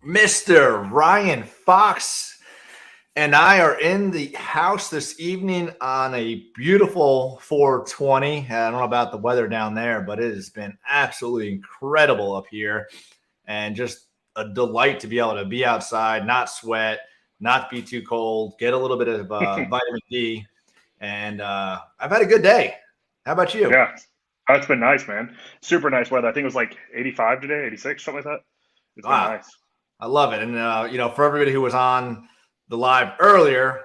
Mr. Ryan Fox and I are in the house this evening on a beautiful 420. I don't know about the weather down there, but it has been absolutely incredible up here and just a delight to be able to be outside, not sweat, not be too cold, get a little bit of vitamin D. And I've had a good day. How about you? Yeah, it's been nice, man. Super nice weather. I think it was like 85 today, 86, something like that. It's been Wow. nice. I love it. And, for everybody who was on the live earlier,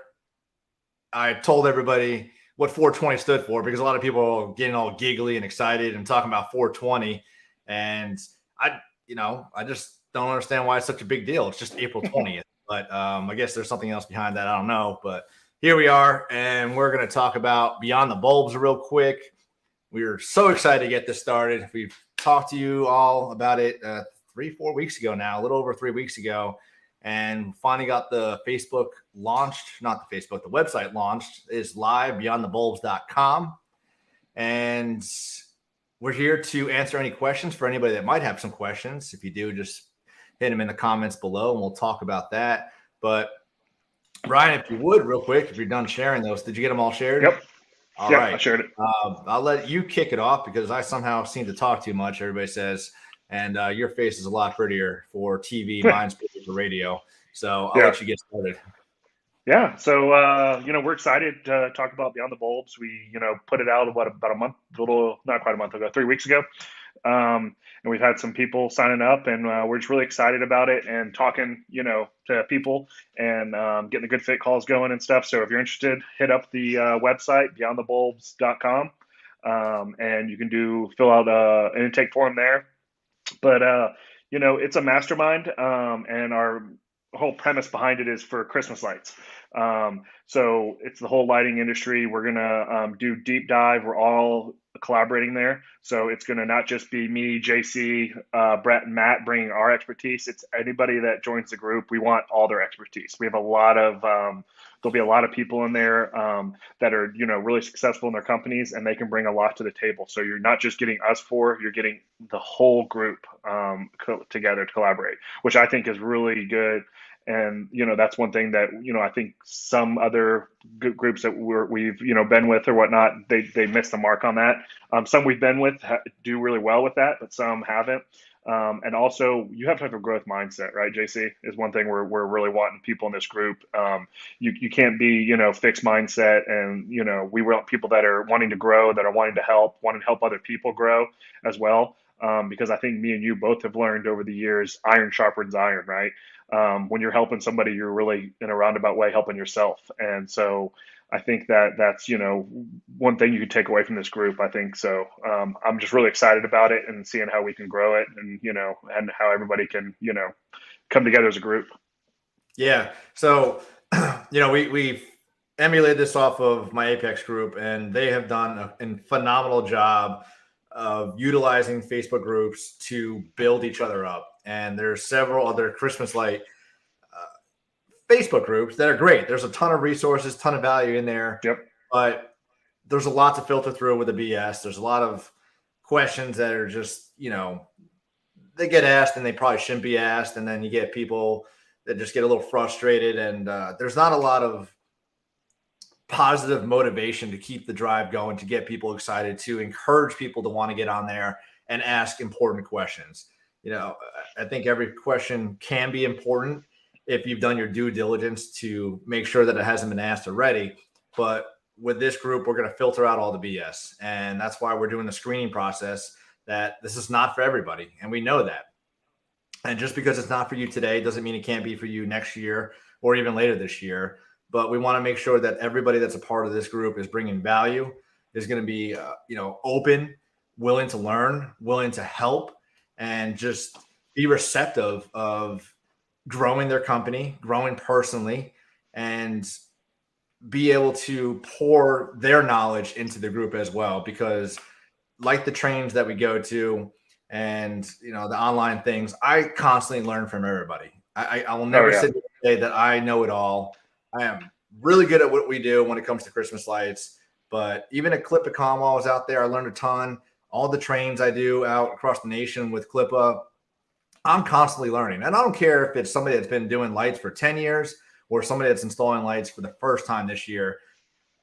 I told everybody what 420 stood for because a lot of people are getting all giggly and excited and talking about 420. And I just don't understand why it's such a big deal. It's just April 20th. But I guess there's something else behind that. I don't know. But here we are. And we're going to talk about Beyond the Bulbs real quick. We are so excited to get this started. We've talked to you all about it 3-4 weeks ago now, a little over 3 weeks ago, and finally got the Facebook launched. Not the Facebook, the website launched. Is live beyondthebulbs.com, and we're here to answer any questions for anybody that might have some questions. If you do, just hit them in the comments below, and we'll talk about that. But Ryan, if you would, real quick, if you're done sharing those, did you get them all shared? Yep. All Yep. I right. shared it. I'll let you kick it off because I somehow seem to talk too much, everybody says. And your face is a lot prettier for TV, mine's prettier for radio. So I'll Yeah. let you get started. Yeah. So, we're excited to talk about Beyond the Bulbs. We, put it out about a month, not quite a month ago, 3 weeks ago. And we've had some people signing up, and we're just really excited about it and talking, to people and getting the good fit calls going and stuff. So if you're interested, hit up the website, beyondthebulbs.com, and you can fill out an intake form there. But, it's a mastermind, and our whole premise behind it is for Christmas lights. So it's the whole lighting industry. We're going to do deep dive. We're all collaborating there. So it's going to not just be me, JC, Brett, and Matt bringing our expertise. It's anybody that joins the group. We want all their expertise. We have a lot of, there'll be a lot of people in there that are, really successful in their companies, and they can bring a lot to the table. So you're not just getting us four, you're getting the whole group together to collaborate, which I think is really good. And that's one thing that I think some other groups that we've been with or whatnot, they miss the mark on that. Some we've been with do really well with that, but some haven't. And also, you have to have a growth mindset, right? JC is one thing we're really wanting people in this group. You can't be fixed mindset, and we want people that are wanting to grow, that are wanting to help other people grow as well. Because I think me and you both have learned over the years, iron sharpens iron, right? When you're helping somebody, you're really in a roundabout way helping yourself. And so I think that's one thing you could take away from this group. I think so. I'm just really excited about it and seeing how we can grow it, and and how everybody can come together as a group. Yeah. So, we've emulated this off of my Apex group, and they have done a phenomenal job of utilizing Facebook groups to build each other up. And there's several other Christmas light Facebook groups that are great. There's a ton of resources, ton of value in there, Yep. but there's a lot to filter through with the BS. There's a lot of questions that are just, they get asked and they probably shouldn't be asked. And then you get people that just get a little frustrated, and there's not a lot of positive motivation to keep the drive going, to get people excited, to encourage people to want to get on there and ask important questions. I think every question can be important if you've done your due diligence to make sure that it hasn't been asked already. But with this group, we're going to filter out all the BS. And that's why we're doing the screening process, that this is not for everybody. And we know that. And just because it's not for you today doesn't mean it can't be for you next year or even later this year. But we want to make sure that everybody that's a part of this group is bringing value, is going to be, open, willing to learn, willing to help, and just be receptive of growing their company, growing personally, and be able to pour their knowledge into the group as well. Because like the trainings that we go to and, the online things, I constantly learn from everybody. I will never sit and say that I know it all. I am really good at what we do when it comes to Christmas lights, but even at Clipicom while I was out there, I learned a ton. All the trains I do out across the nation with Clipa, I'm constantly learning. And I don't care if it's somebody that's been doing lights for 10 years or somebody that's installing lights for the first time this year.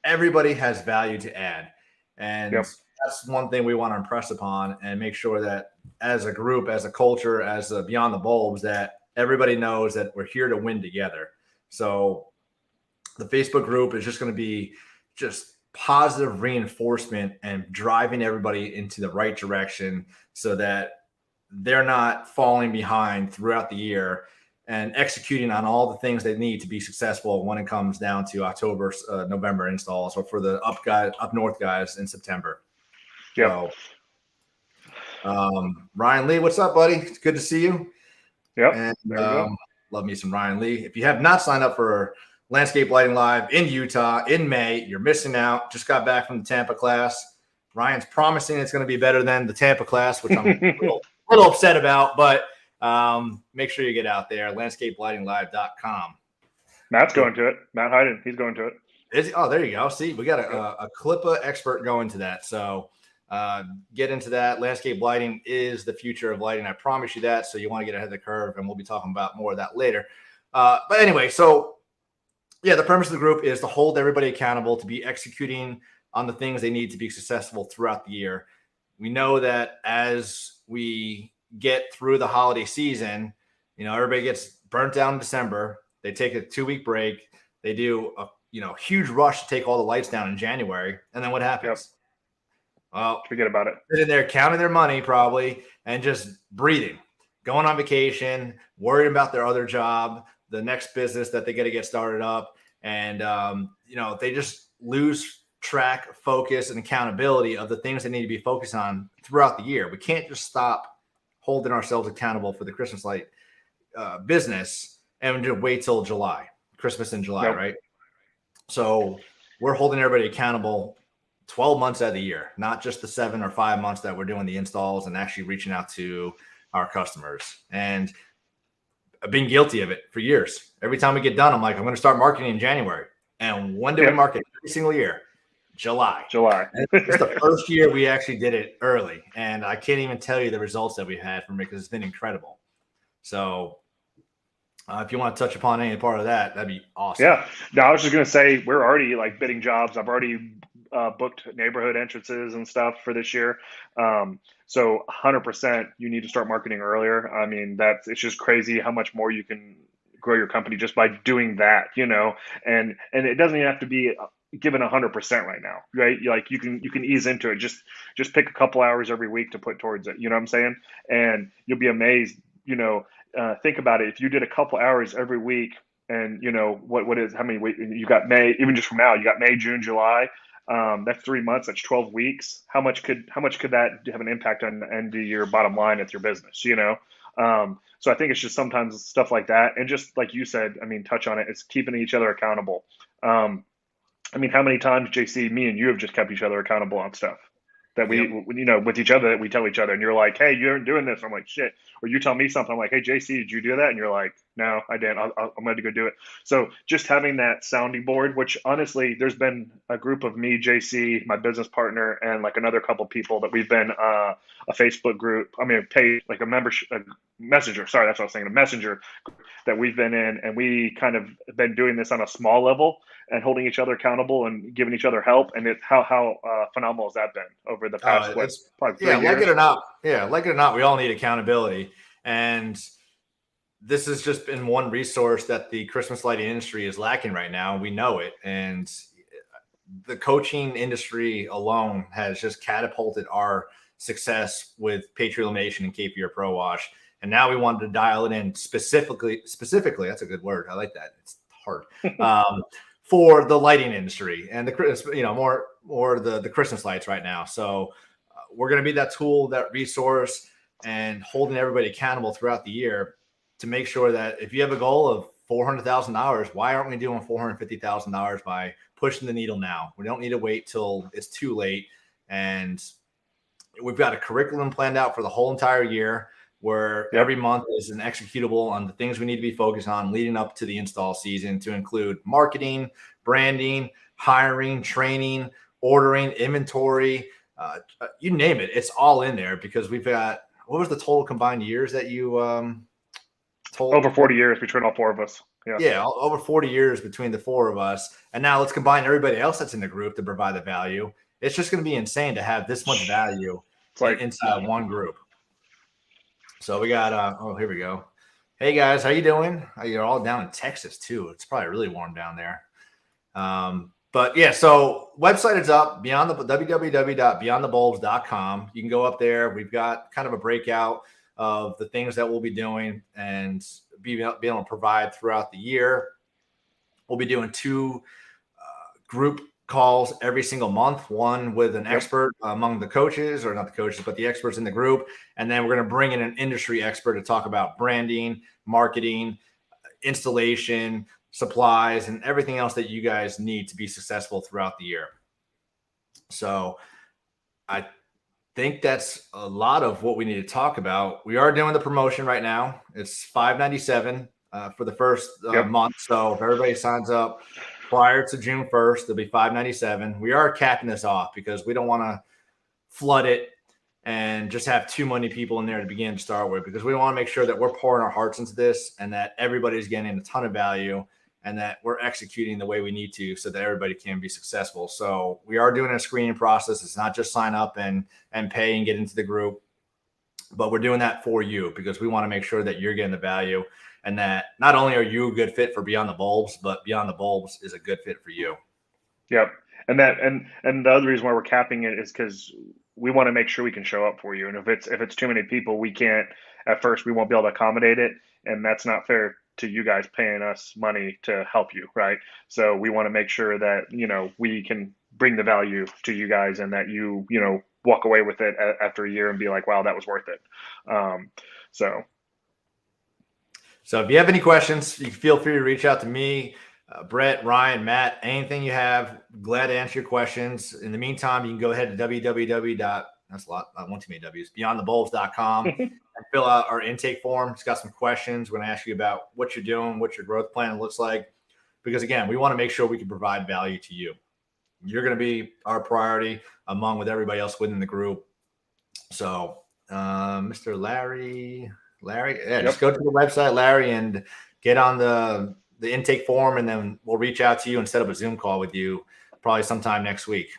Everybody has value to add. And Yep. that's one thing we want to impress upon and make sure that as a group, as a culture, as a Beyond the Bulbs, that everybody knows that we're here to win together. So the Facebook group is just going to be just positive reinforcement and driving everybody into the right direction so that they're not falling behind throughout the year and executing on all the things they need to be successful when it comes down to October, November installs, or for the up north guys in September. Yep. So, Ryan Lee, what's up, buddy? It's good to see you. Yep. And There we go. love me some Ryan Lee. If you have not signed up for Landscape Lighting Live in Utah in May, you're missing out. Just got back from the Tampa class. Ryan's promising it's going to be better than the Tampa class, which I'm a little upset about, but make sure you get out there, landscapelightinglive.com. Matt's going to it. Matt Hyden, he's going to it. Oh, there you go. See, we got a Clippa expert going to that. So get into that. Landscape lighting is the future of lighting. I promise you that. So you want to get ahead of the curve, and we'll be talking about more of that later. But anyway, so yeah, the premise of the group is to hold everybody accountable, to be executing on the things they need to be successful throughout the year. We know that as we get through the holiday season, everybody gets burnt down in December. They take a 2-week break. They do a huge rush to take all the lights down in January. And then what happens? Yep. Well, forget about it. Sitting there counting their money probably and just breathing, going on vacation, worried about their other job, the next business that they got to get started up. And, they just lose track, focus, and accountability of the things they need to be focused on throughout the year. We can't just stop holding ourselves accountable for the Christmas light business and just wait till July, Christmas in July, Nope. right? So we're holding everybody accountable 12 months out of the year, not just the 7 or 5 months that we're doing the installs and actually reaching out to our customers. And I've been guilty of it for years. Every time we get done, I'm like, I'm going to start marketing in January. And when do we market? Every single year? July. And it's the first year we actually did it early. And I can't even tell you the results that we've had from it because it's been incredible. So if you want to touch upon any part of that, that'd be awesome. Yeah. No, I was just going to say, we're already bidding jobs. I've already booked neighborhood entrances and stuff for this year. So 100% you need to start marketing earlier. I mean, it's just crazy how much more you can grow your company just by doing that, and it doesn't even have to be given 100% right now, right? You can ease into it. Just pick a couple hours every week to put towards it. You know what I'm saying? And you'll be amazed. Think about it. If you did a couple hours every week, and what is how many weeks you got? May, even just from now, you got May, June, July. That's 3 months. That's 12 weeks. How much could that have an impact on your bottom line at your business? So I think it's just sometimes stuff like that, and just like you said, touch on it. It's keeping each other accountable. How many times, JC, me and you have just kept each other accountable on stuff that we, with each other, that we tell each other, and you're like, hey, you aren't doing this. I'm like, shit. Or you tell me something. I'm like, hey, JC, did you do that? And you're like, no, I didn't. I'm going to go do it. So just having that sounding board, which honestly, there's been a group of me, JC, my business partner, and like another couple people that we've been a Facebook group. A page, like a membership, a messenger. Sorry, that's what I was saying. A messenger that we've been in, and we kind of been doing this on a small level and holding each other accountable and giving each other help. And how phenomenal has that been over the past probably 3 years? Like it or not. Yeah, like it or not, we all need accountability. And this has just been one resource that the Christmas lighting industry is lacking right now. We know it. And the coaching industry alone has just catapulted our success with Patriot Illumination and Cape Fear Pro Wash. And now we wanted to dial it in specifically, that's a good word. I like that. It's hard. For the lighting industry and more the Christmas lights right now. So we're going to be that tool, that resource, and holding everybody accountable throughout the year to make sure that if you have a goal of $400,000, why aren't we doing $450,000 by pushing the needle now? We don't need to wait till it's too late. And we've got a curriculum planned out for the whole entire year where every month is an executable on the things we need to be focused on leading up to the install season, to include marketing, branding, hiring, training, ordering, inventory, you name it. It's all in there because we've got what was the total combined years that you told? Over 40 years between all four of us. Yeah. Yeah, over 40 years between the four of us. And now let's combine everybody else that's in the group to provide the value. It's just going to be insane to have this much value It's like inside one group. So we got, here we go. Hey guys, how you doing? You're all down in Texas too. It's probably really warm down there. But yeah, so website is up, www.beyondthebulbs.com. You can go up there. We've got kind of a breakout of the things that we'll be doing and be able to provide throughout the year. We'll be doing 2 group calls every single month, one with an expert among the coaches, or not the coaches, but the experts in the group. And then we're going to bring in an industry expert to talk about branding, marketing, installation, supplies, and everything else that you guys need to be successful throughout the year. So I think that's a lot of what we need to talk about. We are doing the promotion right now. It's $597 for the first month. So if everybody signs up prior to June 1st, it'll be $597. We are capping this off because we don't want to flood it and just have too many people in there to begin to start with, because we want to make sure that we're pouring our hearts into this and that everybody's getting a ton of value and that we're executing the way we need to so that everybody can be successful. So we are doing a screening process. It's not just sign up and pay and get into the group, but we're doing that for you because we want to make sure that you're getting the value and that not only are you a good fit for Beyond the Bulbs, but Beyond the Bulbs is a good fit for you. Yep. And the other reason why we're capping it is because we want to make sure we can show up for you. And if it's too many people, we can't, at first, we won't be able to accommodate it. And that's not fair to you guys paying us money to help you, right? So we want to make sure that, we can bring the value to you guys and that you walk away with it after a year and be like, wow, that was worth it. So if you have any questions, you feel free to reach out to me, Brett, Ryan, Matt, anything you have. Glad to answer your questions. In the meantime, you can go ahead to that's a lot, not one too many W's, beyondthebulbs.com and fill out our intake form. It's got some questions. We're going to ask you about what you're doing, what your growth plan looks like, because again, we want to make sure we can provide value to you. You're going to be our priority along with everybody else within the group. So, Mr. Larry, just go to the website, Larry, and get on the intake form, and then we'll reach out to you and set up a Zoom call with you probably sometime next week.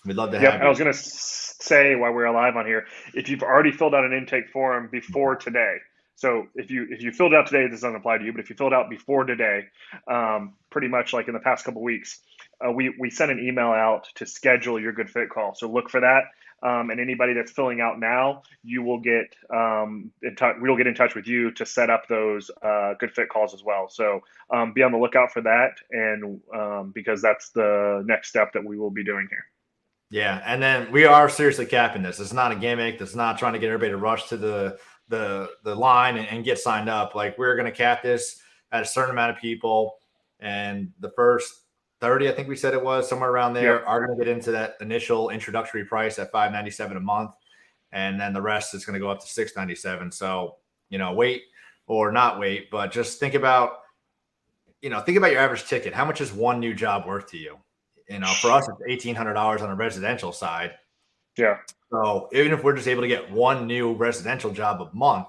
We'd love to have you. I was going to say while we're live on here, if you've already filled out an intake form before today, so if you filled out today, this doesn't apply to you, but if you filled out before today, pretty much like in the past couple of weeks, we sent an email out to schedule your good fit call. So look for that. And anybody that's filling out now, you will get we'll get in touch with you to set up those good fit calls as well. So be on the lookout for that, and because that's the next step that we will be doing here. Yeah, and then we are seriously capping this. It's not a gimmick. It's not trying to get everybody to rush to the line and get signed up. Like, we're going to cap this at a certain amount of people, and the first 30, I think we said it was, somewhere around there, are going to get into that initial introductory price at $597 a month, and then the rest is going to go up to $697. So, wait or not wait, but just think about your average ticket. How much is one new job worth to you? For us, it's $1,800 on a residential side. Yeah. So even if we're just able to get one new residential job a month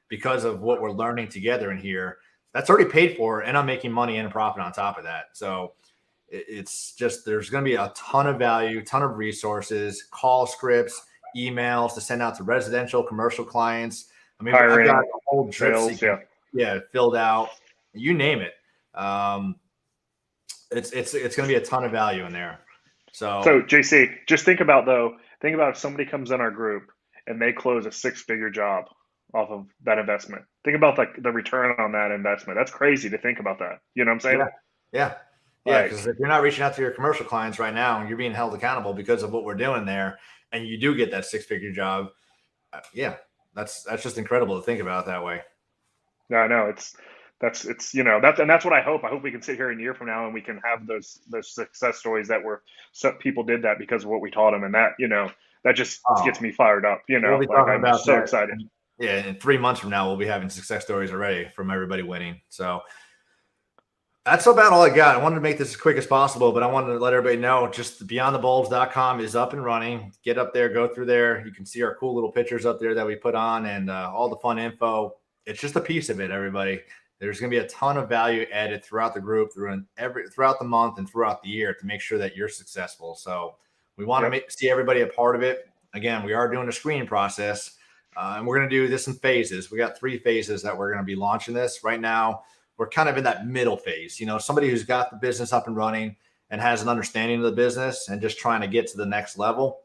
because of what we're learning together in here, that's already paid for, and I'm making money and a profit on top of that. So it's just, there's going to be a ton of value, ton of resources, call scripts, emails to send out to residential, commercial clients. I mean, I've got a whole drip filled out, you name it. It's going to be a ton of value in there. So JC, just think about if somebody comes in our group and they close a 6-figure job off of that investment. Think about the return on that investment. That's crazy to think about that. You know what I'm saying? Yeah. Because if you're not reaching out to your commercial clients right now and you're being held accountable because of what we're doing there, and you do get that 6-figure job, that's just incredible to think about that way. Yeah, I know. That's what I hope. I hope we can sit here a year from now and we can have those success stories that some people did that because of what we taught them, and that just gets me fired up. I'm so excited. Yeah, in 3 months from now, we'll be having success stories already from everybody winning. So, That's about all I got. I wanted to make this as quick as possible, but I wanted to let everybody know just beyondthebulbs.com is up and running. Get up there, go through there. You can see our cool little pictures up there that we put on and all the fun info. It's just a piece of it, everybody. There's going to be a ton of value added throughout the group, throughout the month and throughout the year to make sure that you're successful. So we want to see everybody a part of it. Again, we are doing a screening process, and we're going to do this in phases. We got 3 phases that we're going to be launching this right now. We're kind of in that middle phase, somebody who's got the business up and running and has an understanding of the business and just trying to get to the next level.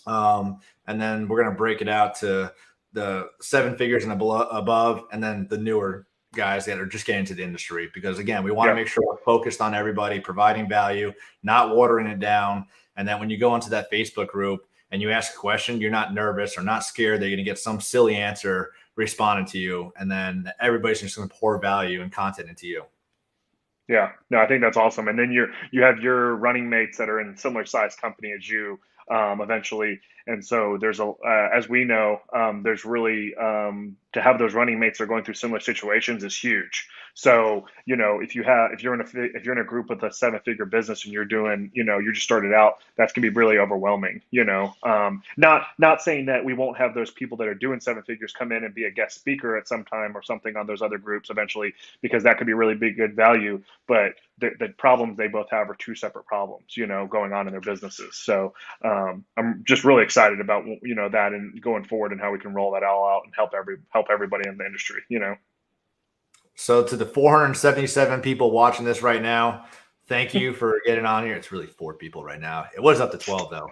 And then we're going to break it out to the 7 figures and above, and then the newer guys that are just getting into the industry, because again, we want to make sure we're focused on everybody, providing value, not watering it down. And then when you go into that Facebook group and you ask a question, you're not nervous or not scared that you're going to get some silly answer responding to you, and then everybody's just going to pour value and content into you. Yeah, no, I think that's awesome. And then you have your running mates that are in similar size company as you, eventually. And so there's as we know, there's really, to have those running mates that are going through similar situations is huge. So, if you're in a group with a 7-figure business and you're doing, you just started out, that's gonna be really overwhelming. Not saying that we won't have those people that are doing 7 figures come in and be a guest speaker at some time or something on those other groups eventually, because that could be really big, good value. But the problems they both have are 2 separate problems, going on in their businesses. So I'm just really excited about that and going forward and how we can roll that all out and help everybody in the industry. So to the 477 people watching this right now, thank you for getting on here. It's really 4 people right now. It was up to 12 though.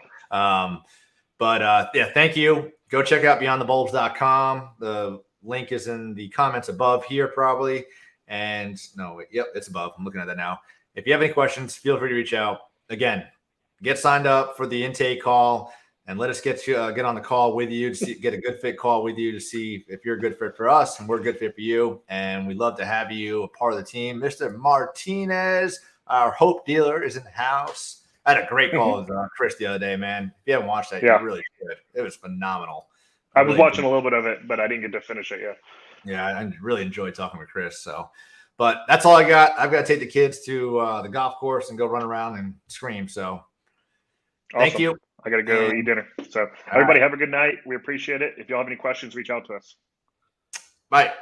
But thank you. Go check out beyondthebulbs.com. The link is in the comments above here probably. And it's above. I'm looking at that now. If you have any questions, feel free to reach out. Again, get signed up for the intake call and let us get on the call with you to get a good fit call with you to see if you're a good fit for us and we're a good fit for you. And we'd love to have you a part of the team. Mr. Martinez, our hope dealer, is in the house. I had a great call with Chris the other day, man. If you haven't watched that, you really should. It was phenomenal. I was watching a little bit of it, but I didn't get to finish it yet. Yeah, I really enjoyed talking with Chris. But that's all I got. I've got to take the kids to the golf course and go run around and scream. So thank you. I got to go eat dinner. So everybody have a good night. We appreciate it. If y'all have any questions, reach out to us. Bye.